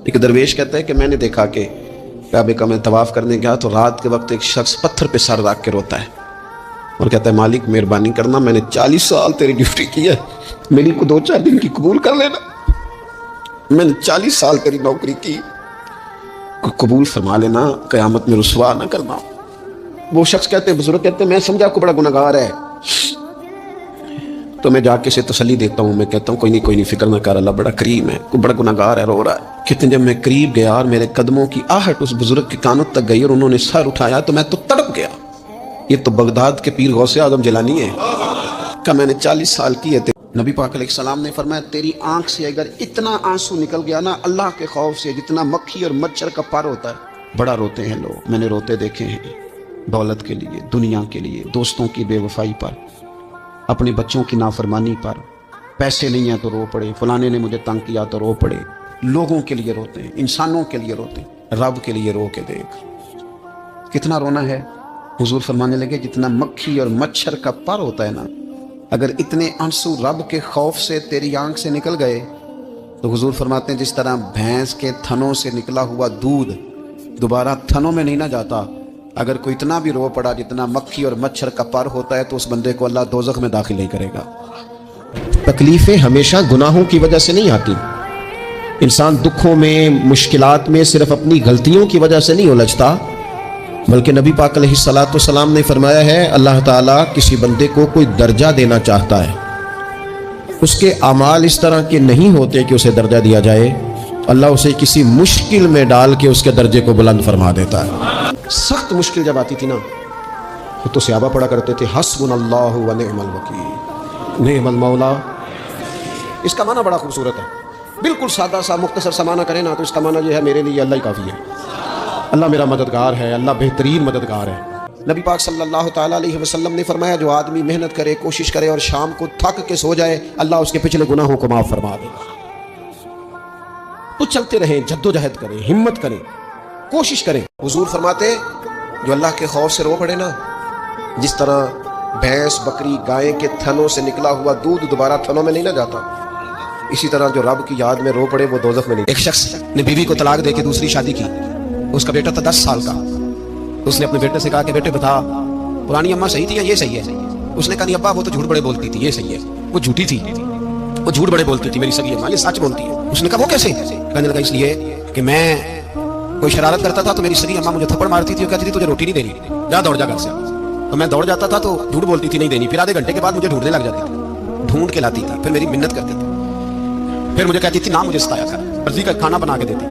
ایک درویش کہتا ہے کہ میں نے دیکھا کہ کعبے کا میں طواف کرنے گیا تو رات کے وقت ایک شخص پتھر پہ سر رکھ کے روتا ہے اور کہتا ہے مالک مہربانی کرنا، میں نے 40 سال تیری ڈیوٹی کی ہے، میری کو 2-4 دن کی قبول کر لینا، میں نے 40 سال تیری نوکری کی، قبول فرما لینا، قیامت میں رسوا نہ کرنا۔ وہ شخص کہتے ہیں، بزرگ کہتے ہیں میں سمجھا کو بڑا گناہگار ہے، تو میں جا کے اسے تسلی دیتا ہوں، میں کہتا ہوں کوئی نہیں فکر نہ کر، اللہ بڑا کریم ہے، کوئی بڑا گناہگار ہے، رو رہا ہے۔ کہتے ہیں جب میں قریب گیا اور میرے قدموں کی آہٹ اس بزرگ کے کانوں تک گئی اور انہوں نے سر اٹھایا تو میں تو تڑپ گیا، یہ تو بغداد کے پیر غوث اعظم جیلانی ہے کہ میں نے 40 سال کی ہے۔ نبی پاک علیہ السلام نے فرمایا تیری آنکھ سے اگر اتنا آنسو نکل گیا نا اللہ کے خوف سے، جتنا مکھی اور مچھر کا پر ہوتا ہے، بڑا روتے ہیں لوگ، میں نے روتے دیکھے ہیں، دولت کے لیے، دنیا کے لیے، دوستوں کی بے وفائی پر، اپنے بچوں کی نافرمانی پر، پیسے نہیں ہیں تو رو پڑے، فلانے نے مجھے تنگ کیا تو رو پڑے، لوگوں کے لیے روتے ہیں، انسانوں کے لیے روتے ہیں، رب کے لیے رو کے دیکھ کتنا رونا ہے۔ حضور فرمانے لگے جتنا مکھی اور مچھر کا پر ہوتا ہے نا، اگر اتنے آنسو رب کے خوف سے تیری آنکھ سے نکل گئے تو حضور فرماتے ہیں جس طرح بھینس کے تھنوں سے نکلا ہوا دودھ دوبارہ تھنوں میں نہیں نہ جاتا، اگر کوئی اتنا بھی رو پڑا جتنا مکھی اور مچھر کا پر ہوتا ہے تو اس بندے کو اللہ دوزخ میں داخل نہیں کرے گا۔ تکلیفیں ہمیشہ گناہوں کی وجہ سے نہیں آتی، انسان دکھوں میں، مشکلات میں صرف اپنی غلطیوں کی وجہ سے نہیں الجھتا، بلکہ نبی پاک علیہ السلام نے فرمایا ہے اللہ تعالیٰ کسی بندے کو کوئی درجہ دینا چاہتا ہے، اس کے اعمال اس طرح کے نہیں ہوتے کہ اسے درجہ دیا جائے، اللہ اسے کسی مشکل میں ڈال کے اس کے درجے کو بلند فرما دیتا ہے۔ سخت مشکل جب آتی تھی نا تو صحابہ پڑھا کرتے تھے حسبنا اللہ و نعم الوکیل نعم المولا۔ اس کا معنی بڑا خوبصورت ہے، بالکل سادہ سا مختصر سا معنی کریں نا تو اس کا معنی یہ ہے میرے لیے اللہ ہی کافی ہے، اللہ میرا مددگار ہے، اللہ بہترین مددگار ہے۔ نبی پاک صلی اللہ تعالیٰ علیہ وسلم نے فرمایا جو آدمی محنت کرے، کوشش کرے اور شام کو تھک کے سو جائے اللہ اس کے پچھلے گناہوں کو معاف فرما دے گا۔ تو چلتے رہیں، جدوجہد کریں، ہمت کریں، کوشش کریں۔ حضور فرماتے جو اللہ کے خوف سے رو پڑے نا، جس طرح بھینس بکری گائے کے تھنوں سے نکلا ہوا دودھ دوبارہ تھنوں میں نہیں نہ جاتا، اسی طرح جو رب کی یاد میں رو پڑے وہ دوزخ میں نہیں۔ ایک شخص نے بیوی کو طلاق دے کے دوسری شادی کی، اس کا بیٹا تھا 10 سال کا، اس نے اپنے بیٹے سے کہا کہ بیٹے بتا پرانی اماں صحیح تھی یا یہ صحیح ہے؟ اس نے کہا نہیں ابا وہ تو جھوٹ بڑے بولتی تھی، یہ صحیح ہے۔ وہ جھوٹی تھی، وہ جھوٹ بڑے بولتی تھی، میری سگی اماں یہ سچ بولتی ہے۔ اس نے کہا وہ کیسے؟ کہنے لگا اس لیے کہ میں کوئی شرارت کرتا تھا تو میری سگی اماں مجھے تھپڑ مارتی تھی اور کہتی تھی تجھے روٹی نہیں دینی، جا دوڑ جا گھر سے، تو میں دوڑ جاتا تھا تو جھوٹ بولتی تھی نہیں دینی، پھر آدھے گھنٹے کے بعد مجھے ڈھونڈنے لگ جاتی تھی، ڈھونڈ کے لاتی تھی، پھر میری منت کرتی تھی، پھر مجھے کہتی تھی نہ مجھے ستایا کر، مرضی کا کھانا بنا کے دیتی۔